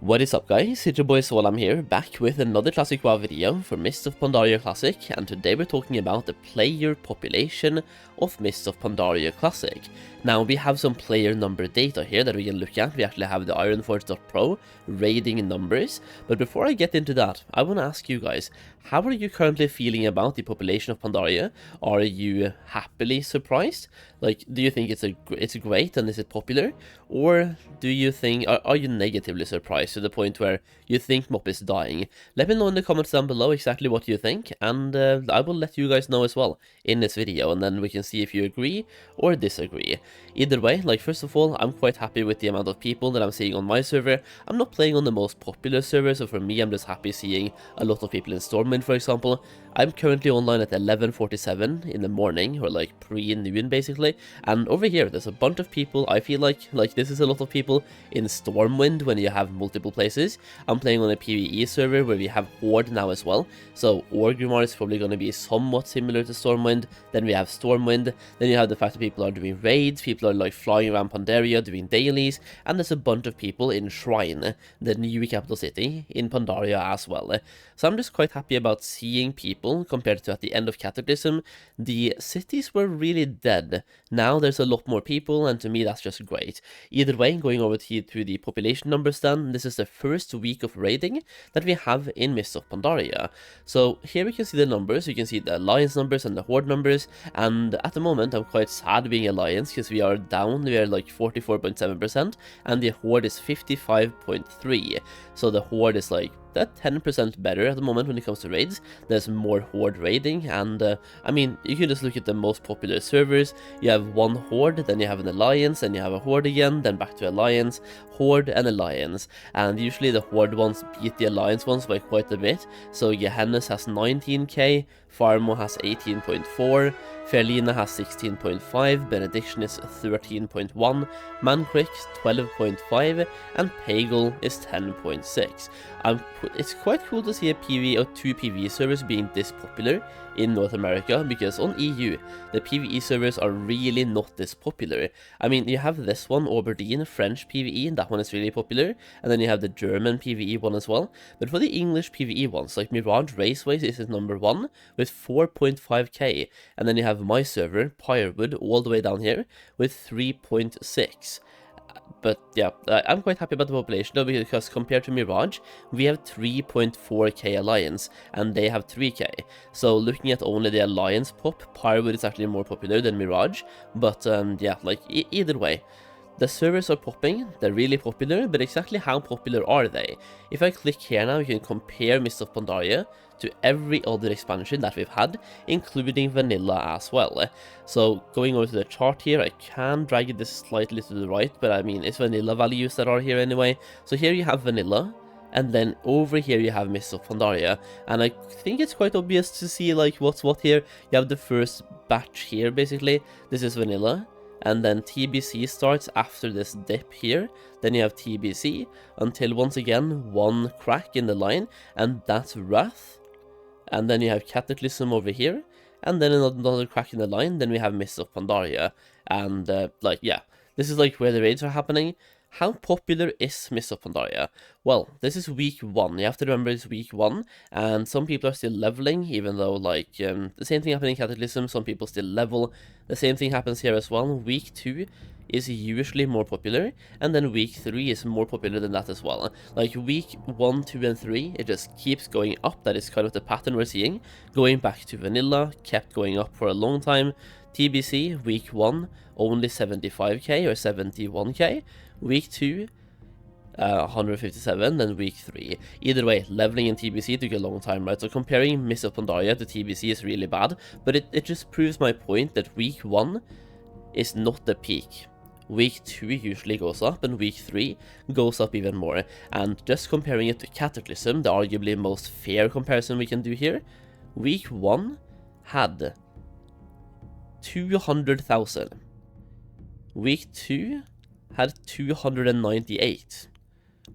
What is up guys, it's your boy Solheim here, back with another Classic WoW video for Mists of Pandaria Classic, and today we're talking about the player population of Mists of Pandaria Classic. Now we have some player number data here that we can look at. We actually have the Ironforge.pro raiding numbers, but before I get into that, I want to ask you guys, how are you currently feeling about the population of Pandaria? Are you happily surprised? Like, do you think it's great and is it popular? Or do you think, are you negatively surprised to the point where you think MOP is dying? Let me know in the comments down below exactly what you think, and I will let you guys know as well in this video, and then we can see if you agree or disagree. Either way, like, first of all, I'm quite happy with the amount of people that I'm seeing on my server. I'm not playing on the most popular server, so for me, I'm just happy seeing a lot of people in Stormwind, for example. I'm currently online at 11:47 in the morning, or like pre-noon basically, and over here there's a bunch of people. I feel like this is a lot of people in Stormwind when you have multiple places. I'm playing on a PvE server where we have Horde now as well, so Orgrimmar is probably going to be somewhat similar to Stormwind. Then we have Stormwind, then you have the fact that people are doing raids, people are like flying around Pandaria doing dailies, and there's a bunch of people in Shrine, the new capital city, in Pandaria as well. So I'm just quite happy about seeing people compared to at the end of Cataclysm. The cities were really dead. Now there's a lot more people, and to me that's just great. Either way, going over to the population numbers then, this is the first week of raiding that we have in Mists of Pandaria. So here we can see the numbers, you can see the Alliance numbers and the Horde numbers, and at the moment I'm quite sad being Alliance because we are down, we are like 44.7%, and the Horde is 55.3%. So the Horde is like that 10% better at the moment when it comes to raids. There's more Horde raiding, and I mean, you can just look at the most popular servers. You have one Horde, then you have an Alliance, then you have a Horde again, then back to Alliance, Horde and Alliance, and usually the Horde ones beat the Alliance ones by quite a bit. So Gehennes has 19k, Farmo has 18.4, Fairlina has 16.5, Benediction is 13.1, Mancrick 12.5, and Pagel is 10.6. It's quite cool to see a PvE or two PvE servers being this popular in North America, because on EU, the PvE servers are really not this popular. I mean, you have this one, Aberdeen, French PvE, and that one is really popular, and then you have the German PvE one as well. But for the English PvE ones, like Mirage Raceways is number 1 with 4.5k, and then you have my server, Pyrewood, all the way down here with 3.6. But yeah, I'm quite happy about the population though, because compared to Mirage, we have 3.4k Alliance, and they have 3k. So looking at only the Alliance pop, Pyrewood is actually more popular than Mirage, but yeah, like either way. The servers are popping, they're really popular, but exactly how popular are they? If I click here now, you can compare Mists of Pandaria to every other expansion that we've had, including Vanilla as well. So going over to the chart here, I can drag this slightly to the right, but I mean, it's Vanilla values that are here anyway. So here you have Vanilla, and then over here you have Mists of Pandaria, and I think it's quite obvious to see like what's what here. You have the first batch here basically, this is Vanilla. And then TBC starts after this dip here, then you have TBC, until once again one crack in the line, and that's Wrath. And then you have Cataclysm over here, and then another crack in the line, then we have Mists of Pandaria. And like, yeah, this is like where the raids are happening. How popular is Mists of Pandaria? Well, this is week 1, you have to remember it's week 1, and some people are still leveling, even though like, the same thing happening in Cataclysm, some people still level, the same thing happens here as well. Week 2 is usually more popular, and then week 3 is more popular than that as well. Like week 1, 2, and 3, it just keeps going up. That is kind of the pattern we're seeing, going back to Vanilla, kept going up for a long time. TBC, week 1, only 75k or 71k, week 2, 157, then week 3. Either way, leveling in TBC took a long time, right? So comparing Mists of Pandaria to TBC is really bad, but it just proves my point that week 1 is not the peak. Week 2 usually goes up, and week 3 goes up even more. And just comparing it to Cataclysm, the arguably most fair comparison we can do here, week 1 had 200,000. Week 2 had 298,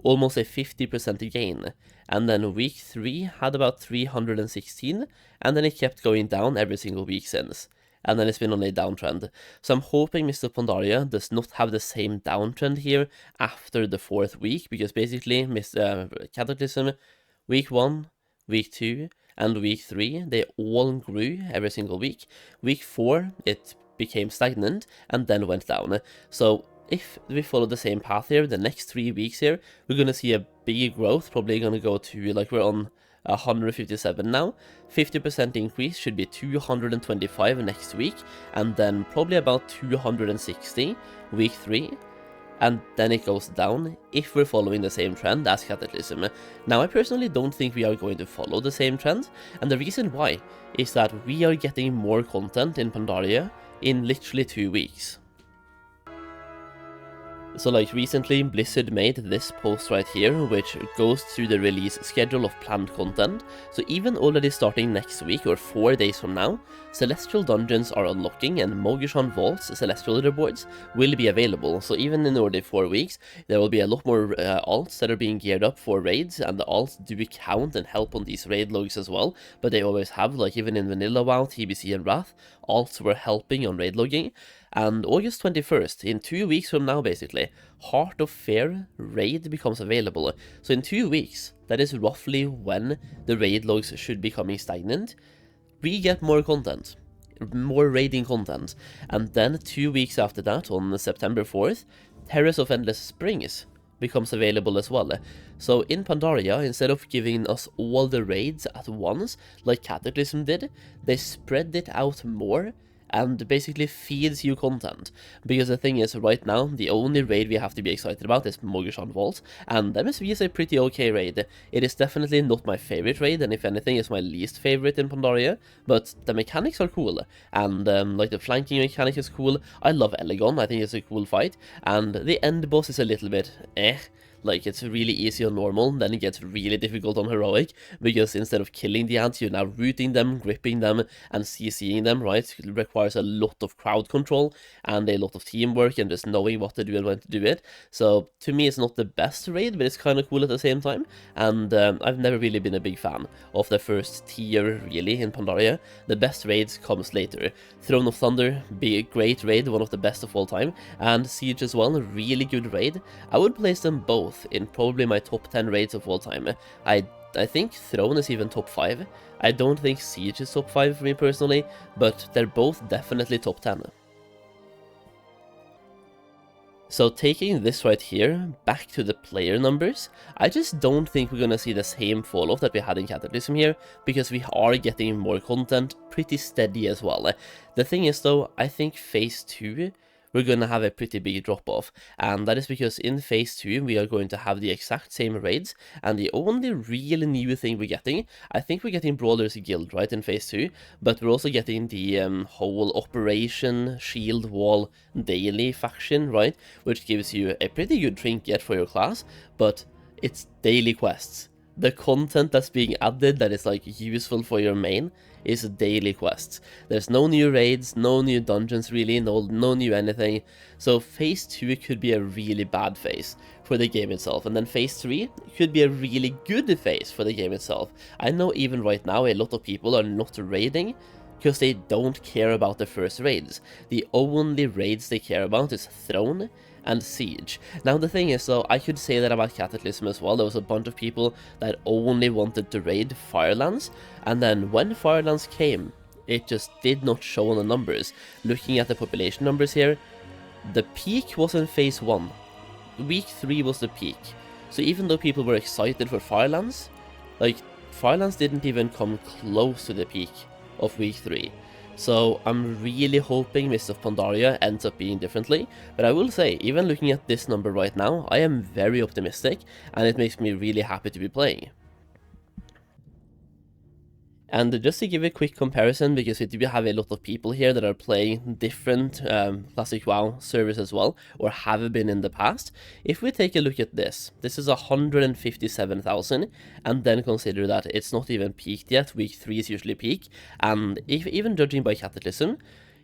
almost a 50% gain, and then week 3 had about 316, and then it kept going down every single week since. and then it's been on a downtrend. So I'm hoping Mists of Pandaria does not have the same downtrend here after the 4th week, because basically Cataclysm week 1, week 2, and week 3, they all grew every single week. Week 4, it became stagnant and then went down. So if we follow the same path here, the next 3 weeks here, we're going to see a big growth, probably going to go to, like, we're on 157 now. 50% increase should be 225 next week, and then probably about 260 week 3. And then it goes down if we're following the same trend as Cataclysm. Now, I personally don't think we are going to follow the same trend, and the reason why is that we are getting more content in Pandaria in literally 2 weeks. So, like, recently Blizzard made this post right here, which goes through the release schedule of planned content. So even already starting next week, or 4 days from now, Celestial Dungeons are unlocking, and Mogishan Vault's Celestial Leaderboards will be available. So even in already 4 weeks, there will be a lot more alts that are being geared up for raids, and the alts do count and help on these raid logs as well. But they always have, like, even in Vanilla WoW, TBC and Wrath, alts were helping on raid logging. And August 21st, in 2 weeks from now basically, Heart of Fear raid becomes available. So in 2 weeks, that is roughly when the raid logs should be coming stagnant, we get more content, more raiding content. And then 2 weeks after that, on September 4th, Terrace of Endless Springs becomes available as well. So in Pandaria, instead of giving us all the raids at once, like Cataclysm did, they spread it out more and basically feeds you content. Because the thing is, right now, the only raid we have to be excited about is Mogishan Vault, and MSV is a pretty okay raid. It is definitely not my favorite raid, and if anything, it's my least favorite in Pandaria, but the mechanics are cool, and like the flanking mechanic is cool. I love Elegon, I think it's a cool fight, and the end boss is a little bit like, it's really easy on normal, then it gets really difficult on heroic, because instead of killing the ants, you're now rooting them, gripping them, and CCing them, right? It requires a lot of crowd control, and a lot of teamwork, and just knowing what to do and when to do it. So, to me, it's not the best raid, but it's kind of cool at the same time, and I've never really been a big fan of the first tier, really, in Pandaria. The best raids comes later. Throne of Thunder, be a great raid, one of the best of all time, and Siege as well, a really good raid. I would place them both in probably my top 10 raids of all time. I think Throne is even top 5. I don't think Siege is top 5 for me personally, but they're both definitely top 10. So taking this right here, back to the player numbers, I just don't think we're gonna see the same fall-off that we had in Cataclysm here, because we are getting more content, pretty steady as well. The thing is though, I think Phase 2, we're going to have a pretty big drop-off, and that is because in Phase 2 we are going to have the exact same raids, and the only real new thing we're getting, I think we're getting Brawler's Guild, right, in Phase 2, but we're also getting the whole Operation Shield Wall daily faction, right, which gives you a pretty good trinket for your class, but it's daily quests. The content that's being added that is, like, useful for your main is daily quests. There's no new raids, no new dungeons really, no new anything. So Phase 2 could be a really bad phase for the game itself, and then Phase 3 could be a really good phase for the game itself. I know even right now a lot of people are not raiding because they don't care about the first raids. The only raids they care about is Throne and Siege. Now the thing is though, I could say that about Cataclysm as well. There was a bunch of people that only wanted to raid Firelands, and then when Firelands came, it just did not show on the numbers. Looking at the population numbers here, the peak was in Phase 1. Week 3 was the peak. So even though people were excited for Firelands, like, Firelands didn't even come close to the peak of Week 3. So I'm really hoping Mists of Pandaria ends up being differently, but I will say, even looking at this number right now, I am very optimistic, and it makes me really happy to be playing. And just to give a quick comparison, because we do have a lot of people here that are playing different Classic WoW servers as well, or have been in the past. If we take a look at this is 157,000, and then consider that it's not even peaked yet. Week 3 is usually peak, and even judging by Cataclysm,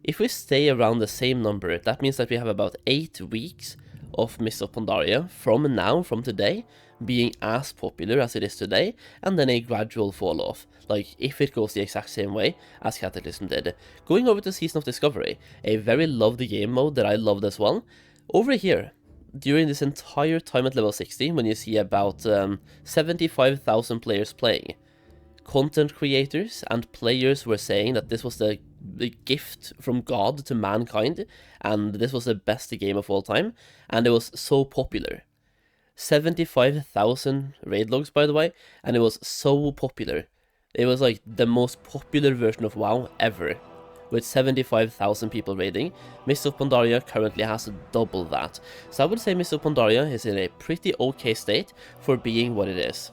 if we stay around the same number, that means that we have about 8 weeks of Mists of Pandaria from today, being as popular as it is today, and then a gradual fall off, like if it goes the exact same way as Cataclysm did. Going over to Season of Discovery, a very loved game mode that I loved as well. Over here, during this entire time at level 60, when you see about 75,000 players playing, content creators and players were saying that this was the gift from God to mankind, and this was the best game of all time, and it was so popular. 75,000 raid logs, by the way, and it was so popular. It was like the most popular version of WoW ever, with 75,000 people raiding. Mists of Pandaria currently has double that. So I would say Mists of Pandaria is in a pretty okay state for being what it is.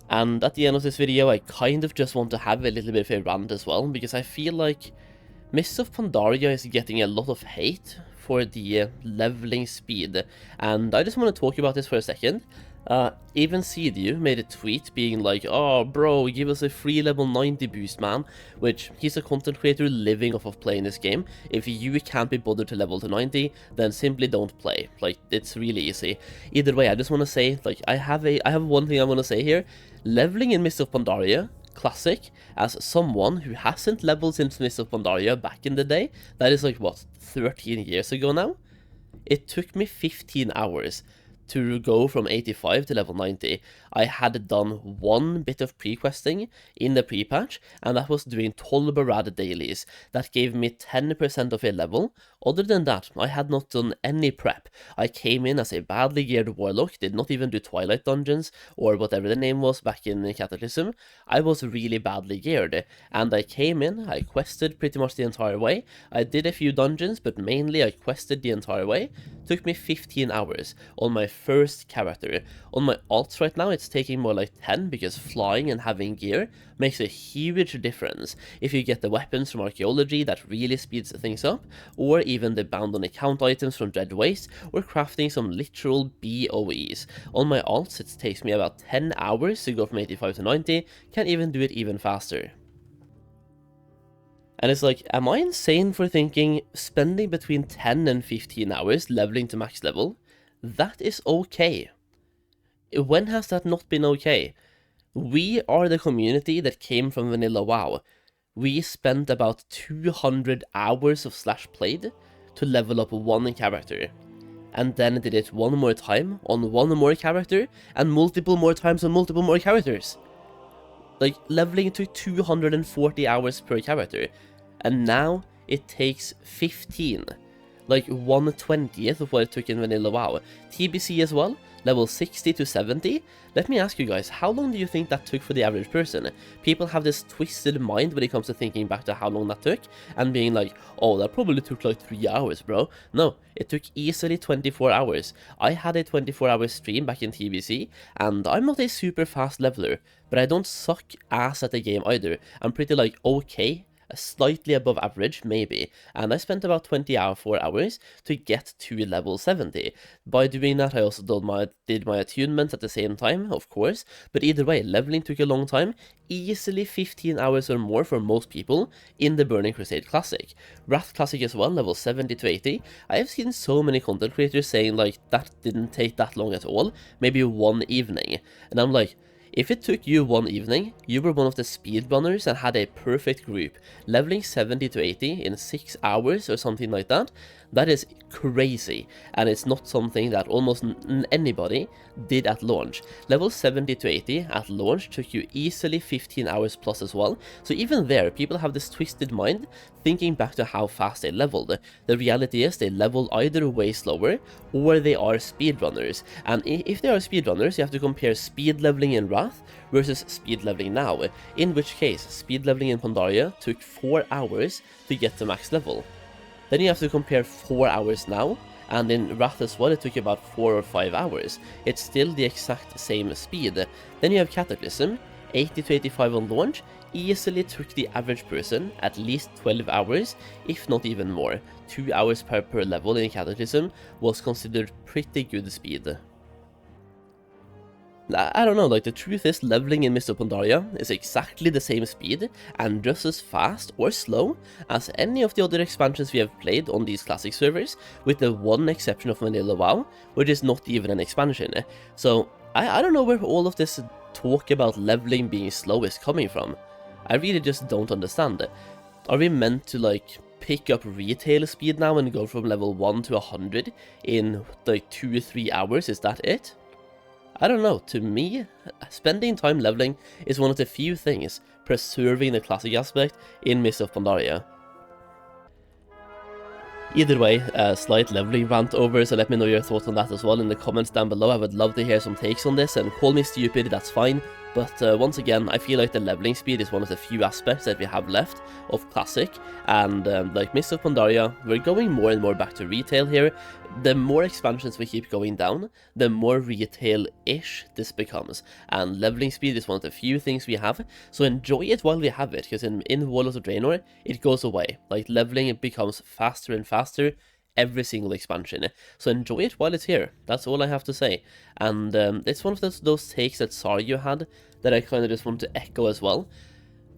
And at the end of this video, I kind of just want to have a little bit of a rant as well, because I feel like Mists of Pandaria is getting a lot of hate for the leveling speed, and I just want to talk about this for a second. Even Zygor made a tweet being like, "Oh bro, give us a free level 90 boost, man," which he's a content creator living off of playing this game. If you can't be bothered to level to 90, then simply don't play. Like, it's really easy. Either way, I just want to say, like, I have one thing I want to say here. Leveling in Mists of Pandaria Classic, as someone who hasn't leveled since Mists of Pandaria back in the day, that is like, what, 13 years ago now? It took me 15 hours to go from 85 to level 90. I had done one bit of pre-questing in the pre-patch, and that was doing 12 Barad dailies. That gave me 10% of a level. Other than that, I had not done any prep. I came in as a badly geared warlock, did not even do Twilight dungeons, or whatever the name was back in Cataclysm. I was really badly geared, and I came in, I quested pretty much the entire way. I did a few dungeons, but mainly I quested the entire way. Took me 15 hours on my first character. On my alts right now, it's taking more like 10, because flying and having gear makes a huge difference. If you get the weapons from archaeology, that really speeds things up, or even the bound on account items from Dread Waste, or crafting some literal BOEs. On my alts, it takes me about 10 hours to go from 85 to 90, can even do it even faster. And it's like, am I insane for thinking spending between 10 and 15 hours leveling to max level? That is okay. When has that not been okay? We are the community that came from vanilla WoW. We spent about 200 hours of slash played to level up one character, and then did it one more time on one more character, and multiple more times on multiple more characters. Like, leveling took 240 hours per character, and now it takes 15. Like 1/20th of what it took in vanilla WoW. TBC as well, level 60 to 70. Let me ask you guys, how long do you think that took for the average person? People have this twisted mind when it comes to thinking back to how long that took, and being like, oh, that probably took like 3 hours, bro. No, it took easily 24 hours. I had a 24-hour stream back in TBC, and I'm not a super fast leveler, but I don't suck ass at the game either. I'm pretty like okay, slightly above average, maybe, and I spent about 24 hours to get to level 70. By doing that, I also did my attunement at the same time, of course, but either way, leveling took a long time, easily 15 hours or more for most people in the Burning Crusade Classic. Wrath Classic as well, level 70 to 80. I have seen so many content creators saying like, that didn't take that long at all, maybe one evening, and I'm like, if it took you one evening, you were one of the speedrunners and had a perfect group, leveling 70 to 80 in 6 hours or something like that. That is crazy, and it's not something that almost anybody did at launch. Level 70 to 80 at launch took you easily 15 hours plus as well, so even there, people have this twisted mind thinking back to how fast they leveled. The reality is they level either way slower, or they are speedrunners, and if they are speedrunners, you have to compare speed leveling in Wrath versus speed leveling now, in which case, speed leveling in Pandaria took 4 hours to get to max level. Then you have to compare 4 hours now, and in Wrath as well it took about 4 or 5 hours. It's still the exact same speed. Then you have Cataclysm, 80 to 85 on launch, easily took the average person at least 12 hours, if not even more. 2 hours per level in Cataclysm was considered pretty good speed. I don't know, like the truth is leveling in Mists of Pandaria is exactly the same speed and just as fast or slow as any of the other expansions we have played on these classic servers, with the one exception of Vanilla WoW, which is not even an expansion. So I don't know where all of this talk about leveling being slow is coming from. I really just don't understand it. Are we meant to like pick up retail speed now and go from level 1 to 100 in like 2 or 3 hours? Is that it? I don't know, to me, spending time leveling is one of the few things preserving the classic aspect in Mists of Pandaria. Either way, a slight leveling rant over, so let me know your thoughts on that as well in the comments down below. I would love to hear some takes on this, and call me stupid, that's fine. But once again, I feel like the leveling speed is one of the few aspects that we have left of Classic, and like Mists of Pandaria, we're going more and more back to retail here. The more expansions we keep going down, the more retail-ish this becomes, and leveling speed is one of the few things we have, so enjoy it while we have it, because in Warlords of Draenor, it goes away. Like, leveling, it becomes faster and faster every single expansion, so enjoy it while it's here. That's all I have to say. And it's one of those takes that Zygor had that I kind of just want to echo as well.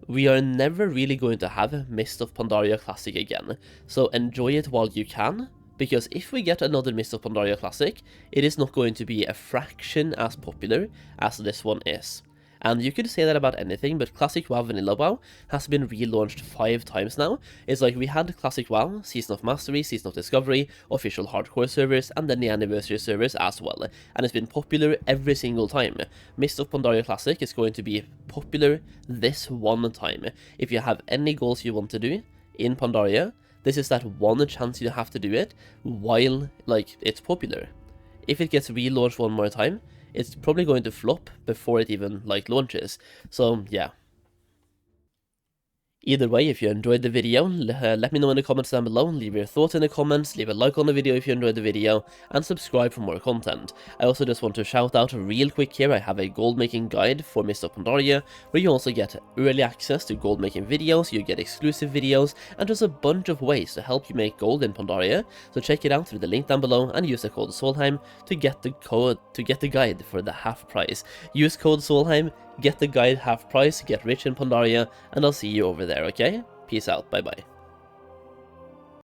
We are never really going to have Mists of Pandaria Classic again, so enjoy it while you can, because if we get another Mists of Pandaria Classic, it is not going to be a fraction as popular as this one is. And you could say that about anything, but Classic WoW Vanilla WoW has been relaunched 5 times now. It's like we had Classic WoW, Season of Mastery, Season of Discovery, official hardcore servers, and then the anniversary servers as well. And it's been popular every single time. Mists of Pandaria Classic is going to be popular this one time. If you have any goals you want to do in Pandaria, this is that one chance you have to do it while, like, it's popular. If it gets relaunched one more time, it's probably going to flop before it even, like, launches. So, yeah. Either way, if you enjoyed the video, let me know in the comments down below, leave your thoughts in the comments, leave a like on the video if you enjoyed the video, and subscribe for more content. I also just want to shout out real quick here, I have a gold making guide for Mists of Pandaria, where you also get early access to gold making videos, you get exclusive videos, and just a bunch of ways to help you make gold in Pandaria. So check it out through the link down below, and use the code Solheim to get the guide for the half price. Use code Solheim, get the guide half price, get rich in Pandaria, and I'll see you over there, okay? Peace out, bye bye.